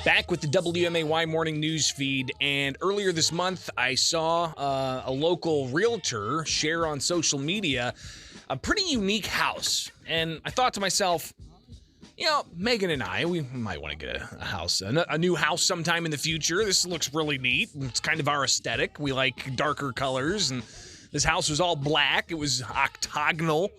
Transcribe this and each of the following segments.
Back with the WMAY morning news feed, and earlier this month, I saw a local realtor share on social media a pretty unique house. And I thought to myself, Megan and I, we might want to get a house, a new house sometime in the future. This looks really neat. It's kind of our aesthetic. We like darker colors, and this house was all black. It was octagonal.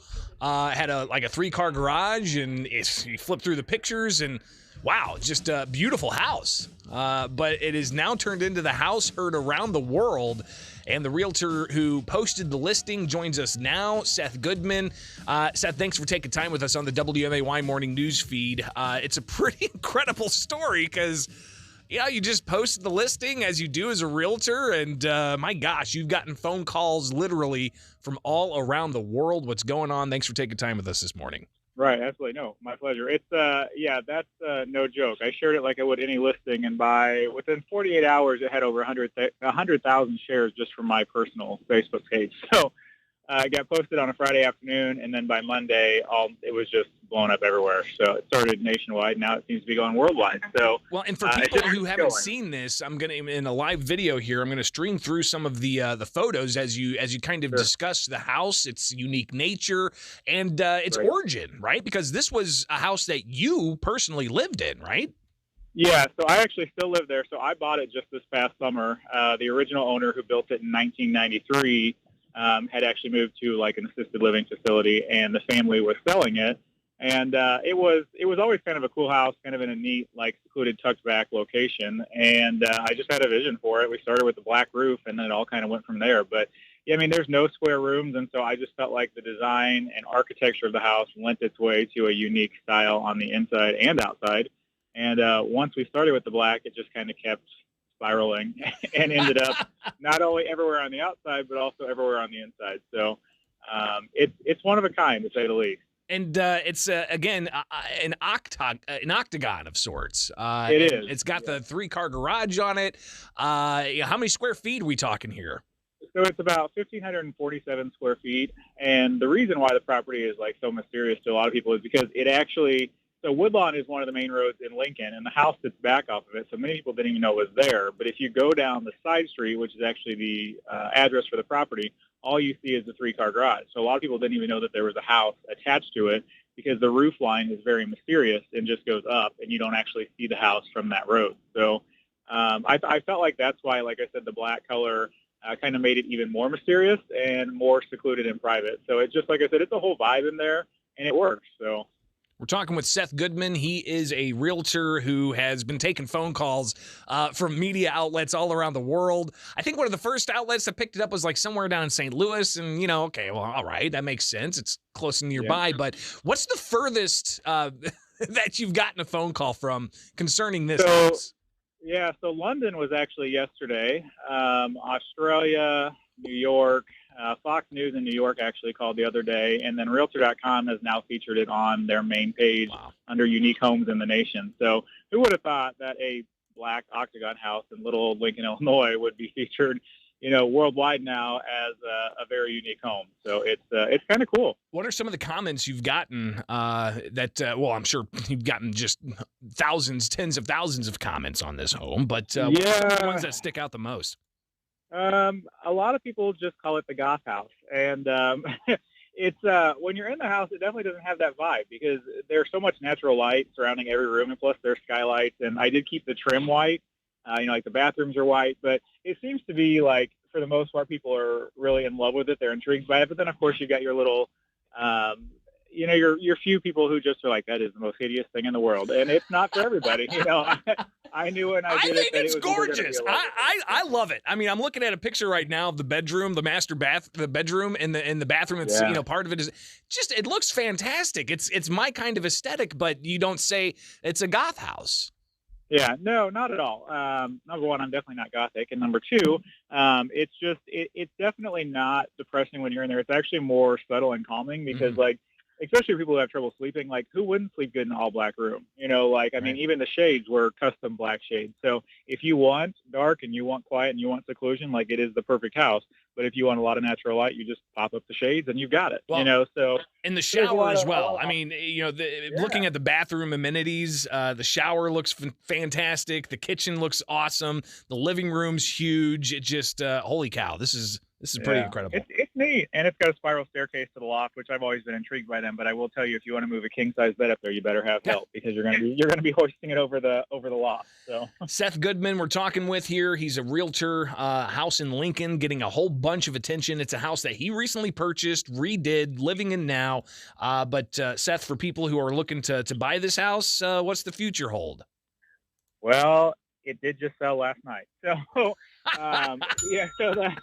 Had a 3-car garage, and you flip through the pictures, and wow, just a beautiful house. But it is now turned into the house heard around the world. And the realtor who posted the listing joins us now, Seth Goodman. Seth, thanks for taking time with us on the WMAY morning news feed. It's a pretty incredible story because, you just posted the listing as you do as a realtor. And my gosh, you've gotten phone calls literally from all around the world. What's going on? Thanks for taking time with us this morning. Right, absolutely. No, my pleasure. It's that's no joke. I shared it like I would any listing, and within 48 hours, it had over 100,000 shares just from my personal Facebook page. So it got posted on a Friday afternoon, and then by Monday, it was just blown up everywhere. So it started nationwide. Now it seems to be going worldwide. So well, and for people who haven't seen this, I'm gonna in a live video here. I'm gonna stream through some of the photos as you kind of discuss the house, its unique nature, and its origin, right? Because this was a house that you personally lived in, right? Yeah, so I actually still live there. So I bought it just this past summer. The original owner who built it in 1993 had actually moved to like an assisted living facility, and the family was selling it. And it was always kind of a cool house, kind of in a neat, like secluded, tucked back location. And I just had a vision for it. We started with the black roof, and then it all kind of went from there. But yeah, I mean, there's no square rooms, and so I just felt like the design and architecture of the house lent its way to a unique style on the inside and outside. And once we started with the black, it just kind of kept spiraling and ended up not only everywhere on the outside, but also everywhere on the inside. So it's one of a kind, to say the least. And it's, again, an octagon of sorts. It is. It's got the 3-car garage on it. How many square feet are we talking here? So it's about 1,547 square feet. And the reason why the property is like so mysterious to a lot of people is because it actually, so Woodlawn is one of the main roads in Lincoln, and the house sits back off of it. So many people didn't even know it was there. But if you go down the side street, which is actually the address for the property, all you see is the 3-car garage. So a lot of people didn't even know that there was a house attached to it because the roof line is very mysterious and just goes up, and you don't actually see the house from that road. So I felt like that's why, like I said, the black color kind of made it even more mysterious and more secluded and private. So it's just, like I said, it's a whole vibe in there, and it works. So we're talking with Seth Goodman. He is a realtor who has been taking phone calls from media outlets all around the world. I think one of the first outlets that picked it up was like somewhere down in St. Louis. And, okay, well, all right, that makes sense. It's close and nearby. Yeah. But what's the furthest that you've gotten a phone call from concerning this house? Yeah, so London was actually yesterday. Australia, New York, Fox News in New York actually called the other day, and then Realtor.com has now featured it on their main page under Unique Homes in the Nation. So who would have thought that a black octagon house in little old Lincoln, Illinois would be featured, worldwide now as a very unique home. So it's kind of cool. What are some of the comments you've gotten well, I'm sure you've gotten just thousands, tens of thousands of comments on this home, but what are the ones that stick out the most? A lot of people just call it the goth house, and it's when you're in the house, it definitely doesn't have that vibe because there's so much natural light surrounding every room, and plus there's skylights. And I did keep the trim white, like the bathrooms are white, but it seems to be like for the most part people are really in love with it. They're intrigued by it, but then of course you got your little, your few people who just are like, that is the most hideous thing in the world, and it's not for everybody. I knew when I did it that it's gorgeous. I love it. I mean, I'm looking at a picture right now of the bedroom, the master bath, the bedroom, and the bathroom. It's part of it is just, it looks fantastic. It's my kind of aesthetic, but you don't say it's a goth house. Yeah, no, not at all. Number one, I'm definitely not gothic, and number two, it's just it's definitely not depressing when you're in there. It's actually more subtle and calming because like especially people who have trouble sleeping, like who wouldn't sleep good in an all black room? Like, I mean, Right. even the shades were custom black shades. So if you want dark and you want quiet and you want seclusion, like it is the perfect house. But if you want a lot of natural light, you just pop up the shades and you've got it, Well, so in the there's shower as a lot well. of, I mean, yeah. looking at the bathroom amenities, the shower looks fantastic. The kitchen looks awesome. The living room's huge. It just, holy cow, this is pretty Yeah, incredible. it's neat, and it's got a spiral staircase to the loft, which I've always been intrigued by them. But I will tell you, if you want to move a king size bed up there, you better have help because you're gonna be hoisting it over the loft. So Seth Goodman, we're talking with here. He's a realtor, house in Lincoln, getting a whole bunch of attention. It's a house that he recently purchased, redid, living in now. But Seth, for people who are looking to buy this house, what's the future hold? well, it did just sell last night. So yeah, so that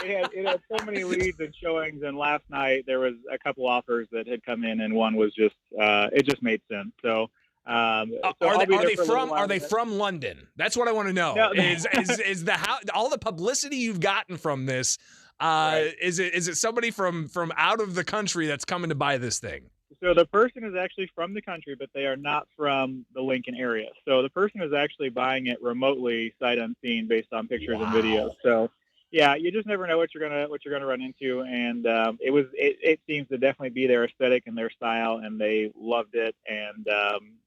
it had so many leads and showings, and last night there was a couple offers that had come in, and one was just it just made sense. So so Are I'll be there for a little are while. they from London? That's what I want to know. No, Is the how all the publicity you've gotten from this? right. Is it somebody from out of the country that's coming to buy this thing? So the person is actually from the country, but they are not from the Lincoln area. So the person is actually buying it remotely, sight unseen, based on pictures and videos. So yeah, you just never know what you're gonna run into. And it seems to definitely be their aesthetic and their style, and they loved it. And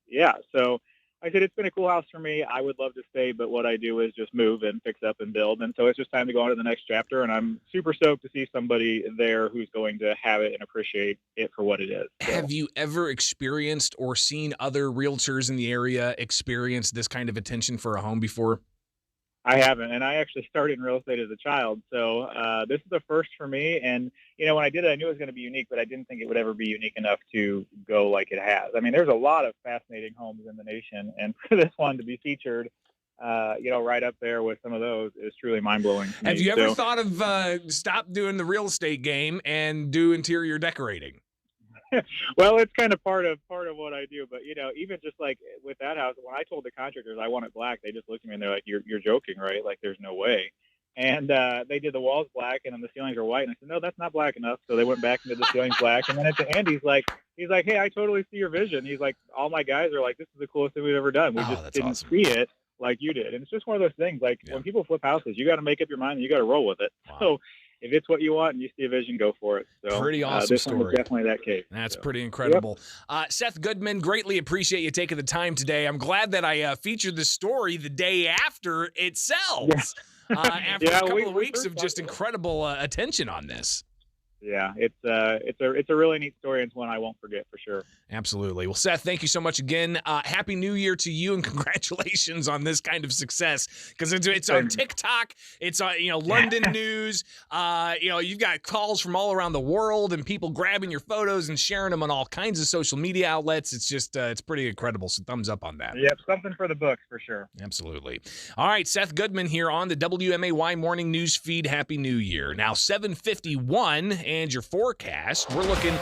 yeah, so I said it's been a cool house for me. I would love to stay, but what I do is just move and fix up and build. And so it's just time to go on to the next chapter. And I'm super stoked to see somebody there who's going to have it and appreciate it for what it is. So. Have you ever experienced or seen other realtors in the area experience this kind of attention for a home before? I haven't, and I actually started in real estate as a child, so this is the first for me. And when I did it, I knew it was going to be unique, but I didn't think it would ever be unique enough to go like it has. I mean, there's a lot of fascinating homes in the nation, and for this one to be featured, right up there with some of those is truly mind blowing. Have you ever thought of stop doing the real estate game and do interior decorating? Well, it's kind of part of what I do, but even just like with that house, when I told the contractors I want it black, they just looked at me and they're like, "You're joking, right? Like, there's no way." And they did the walls black, and then the ceilings are white. And I said, "No, that's not black enough." So they went back into the ceilings black, and then at the end, he's like, "Hey, I totally see your vision." He's like, "All my guys are like, this is the coolest thing we've ever done. We just didn't awesome. see it like you did." And it's just one of those things. Like when people flip houses, you got to make up your mind and you got to roll with it. Wow. So if it's what you want and you see a vision, go for it. So pretty awesome this story. one is definitely that case. That's so. pretty incredible. Yep. Seth Goodman, greatly appreciate you taking the time today. I'm glad that I featured the story the day after it sells. Yeah. After a couple of weeks of just incredible attention on this. Yeah, it's a really neat story, and it's one I won't forget for sure. Absolutely. Well, Seth, thank you so much again. Happy New Year to you, and congratulations on this kind of success, because it's on TikTok. It's on London news. You've got calls from all around the world and people grabbing your photos and sharing them on all kinds of social media outlets. It's just it's pretty incredible. So thumbs up on that. Yep, something for the books for sure. Absolutely. All right, Seth Goodman here on the WMAY morning news feed. Happy New Year. Now 7:51. And your forecast, we're looking